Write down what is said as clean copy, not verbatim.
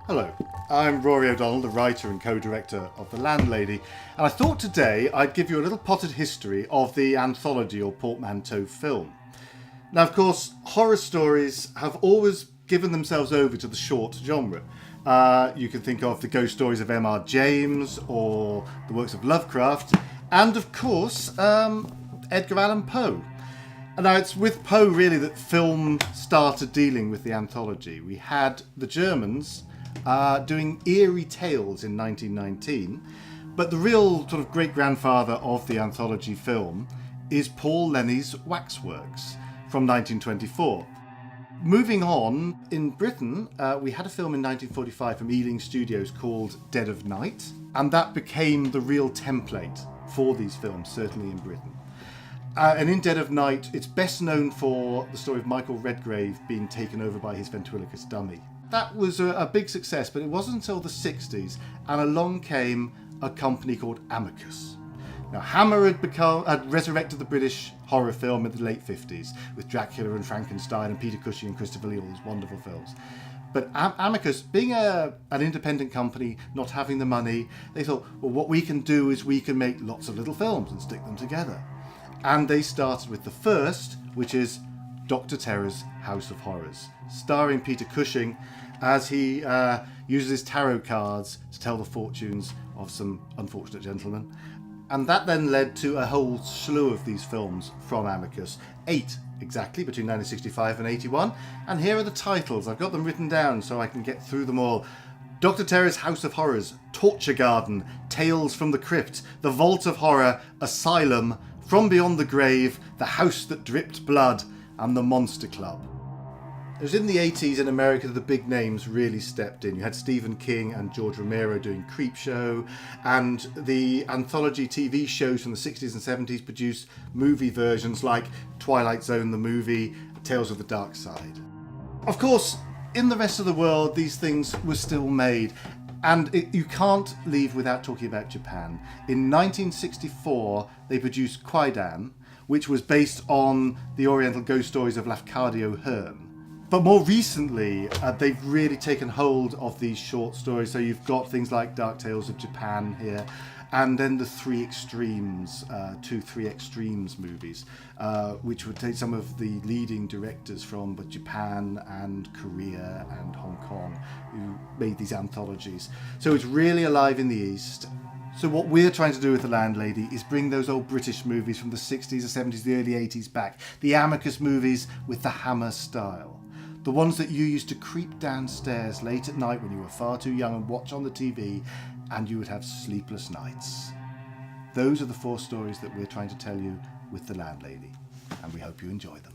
Hello, I'm Rory O'Donnell, the writer and co-director of The Landlady, and I thought today I'd give you a little potted history of the anthology or portmanteau film. Now, of course, horror stories have always given themselves over to the short genre. You can think of the ghost stories of M.R. James or the works of Lovecraft, and of course, Edgar Allan Poe. And now it's with Poe really that film started dealing with the anthology. We had the Germans doing Eerie Tales in 1919, but the real sort of great-grandfather of the anthology film is Paul Lenny's Waxworks from 1924. Moving on, in Britain, we had a film in 1945 from Ealing Studios called Dead of Night, and that became the real template for these films, certainly in Britain. And in Dead of Night, it's best known for the story of Michael Redgrave being taken over by his ventriloquist dummy. That was a big success, but it wasn't until the 60s, and along came a company called Amicus. Now, Hammer had resurrected the British horror film in the late 50s, with Dracula and Frankenstein and Peter Cushing and Christopher Lee, all these wonderful films. But Amicus, being an independent company, not having the money, they thought, well, what we can do is we can make lots of little films and stick them together. And they started with the first, which is Dr. Terror's House of Horrors, starring Peter Cushing as he uses his tarot cards to tell the fortunes of some unfortunate gentlemen. And that then led to a whole slew of these films from Amicus, 8 exactly, between 1965 and 81. And here are the titles. I've got them written down so I can get through them all. Dr. Terror's House of Horrors, Torture Garden, Tales from the Crypt, The Vault of Horror, Asylum, From Beyond the Grave, The House That Dripped Blood, and The Monster Club. It was in the 80s in America that the big names really stepped in. You had Stephen King and George Romero doing Creepshow, and the anthology TV shows from the 60s and 70s produced movie versions like Twilight Zone the movie, Tales of the Dark Side. Of course, in the rest of the world, these things were still made. And you can't leave without talking about Japan. In 1964, they produced Kwaidan, which was based on the Oriental ghost stories of Lafcadio Hearn. But more recently, they've really taken hold of these short stories. So you've got things like Dark Tales of Japan here, and then the Three Extremes movies, which would take some of the leading directors from both Japan and Korea and Hong Kong who made these anthologies. So it's really alive in the East. So what we're trying to do with The Landlady is bring those old British movies from the 60s, the 70s, the early 80s back. The Amicus movies with the Hammer style. The ones that you used to creep downstairs late at night when you were far too young and watch on the TV, and you would have sleepless nights. Those are the 4 stories that we're trying to tell you with The Landlady, and we hope you enjoy them.